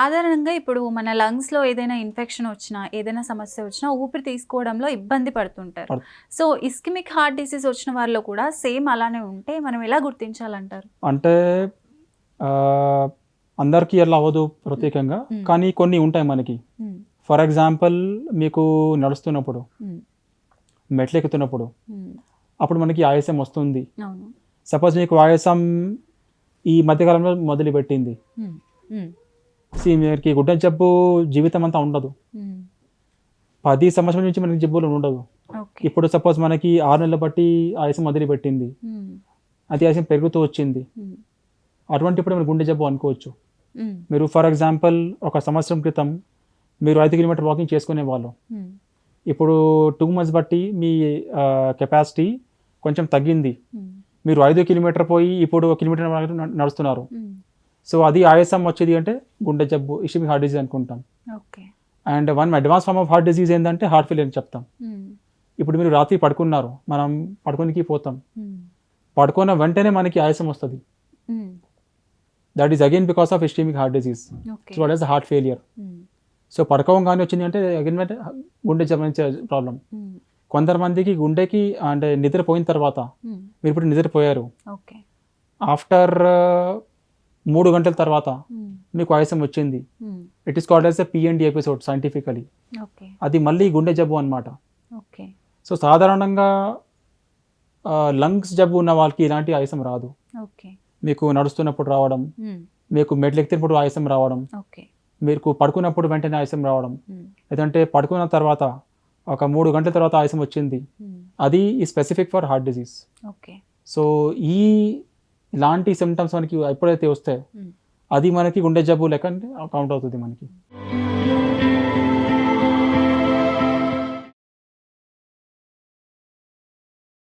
సాధారణంగా ఇప్పుడు మన లంగ్స్‌లో ఏదైనా ఇన్ఫెక్షన్ వచ్చినా, ఏదైనా సమస్య వచ్చినా ఊపిరి తీసుకోవడంలో ఇబ్బంది పడుతుంటారు. పడు సో, ఇస్కెమిక్ హార్ట్ డిసీజ్ వచ్చిన వారిలో కూడా సేమ్ అలానే ఉంటే మనం ఎలా గుర్తించాలంటారు? అంటే అందరికీ అలా అవ్వదు ప్రత్యేకంగా. హ్మ్. కానీ కొన్ని ఉంటాయి మనకి. హ్మ్. ఫర్ ఎగ్జాంపుల్ మీకు నడుస్తున్నప్పుడు, హ్మ్. మెట్లెక్కుతున్నప్పుడు హ్మ్. అప్పుడు మనకి ఆయాసం వస్తుంది. అవును. సపోజ్ మీకు ఆయాసం ఈ మధ్యకాలంలో మొదలుపెట్టింది. హ్మ్. హ్మ్. మీకు గుండె జబ్బు జీవితం అంతా ఉండదు. హ్మ్. 10 సంవత్సరాల నుంచి మనకి జబ్బులు ఉండదు. ఓకే. ఇప్పుడు సపోజ్ మనకి 6 నెలలు బట్టి ఆయాసం మొదలుపెట్టింది. హ్మ్. అది ఆయాసం పెరుగుతూ వచ్చింది. హ్మ్. అటువంటిప్పుడు మీరు గుండె జబ్బు అనుకోవచ్చు. హ్మ్. మీరు ఫర్ ఎగ్జాంపుల్ ఒక సంవత్సరం క్రితం మీరు 5 కిలోమీటర్ వాకింగ్ చేసుకునేవాళ్ళు. హ్మ్. ఇప్పుడు 2 మంత్స్ బట్టి మీ కెపాసిటీ కొంచెం తగ్గింది. హ్మ్. మీరు 5 కిలోమీటర్ పోయి ఇప్పుడు 1 కిలోమీటర్ వరకు నడుస్తున్నారు. హ్మ్. సో అది ఆయాసం వచ్చేది అంటే గుండె జబ్బు, ఇస్కెమిక్ హార్ట్ డిసీజ్ అనుకుంటాం. Okay. And one advance form of heart disease ఏంటంటే హార్ట్ ఫెయిలియర్ అని చెప్తాం. హ్మ్. ఇప్పుడు మీరు రాత్రి పడుకున్నారు, మనం పడుకోనికి పోతాం. హ్మ్. పడుకున్న వెంటనే మనకి ఆయాసం వస్తుంది. హ్మ్. That is again because of ischaemic heart disease. Okay. So what is heart failure. హ్మ్. సో పడుకోగానే వచ్చింది అంటే అగైన్ గుండె జబ్బు ప్రాబ్లం. హ్మ్. కొంతమందికి గుండెకి అంటే నిద్రపోయిన తర్వాత, హ్మ్. మీరు ఇప్పుడు నిద్రపోయారు, ఓకే. ఆఫ్టర్ 3 గంటల తర్వాత హ్మ్. మీకు ఆయాసం వచ్చింది. హ్మ్. It is called as a PND episode scientifically. Okay. అది మళ్ళీ గుండె జబ్బు అనమాట. ఓకే. సో సాధారణంగా లంగ్స్ జబ్బు ఉన్న వాళ్ళకి ఇలాంటి ఆయాసం రాదు. ఓకే. మీకు నడుస్తున్నప్పుడు రావడం, హ్మ్. మీకు మెట్లు ఎక్కినప్పుడు ఆయాసం రావడం, ఓకే. మీకు పడుకున్నప్పుడు వెంటనే ఆయాసం రావడం, హ్మ్. లేదంటే పడుకున్న తర్వాత ఒక 3 గంటల తర్వాత ఆయాసం వచ్చింది. హ్మ్. అది specific for heart disease. Okay. So ఇలాంటి సిమ్టమ్స్ మనకి ఎప్పుడైతే వస్తాయో హ్మ్. అది మనకి గుండె జబ్బు లెక్క కౌంట్ అవుతుంది మనకి.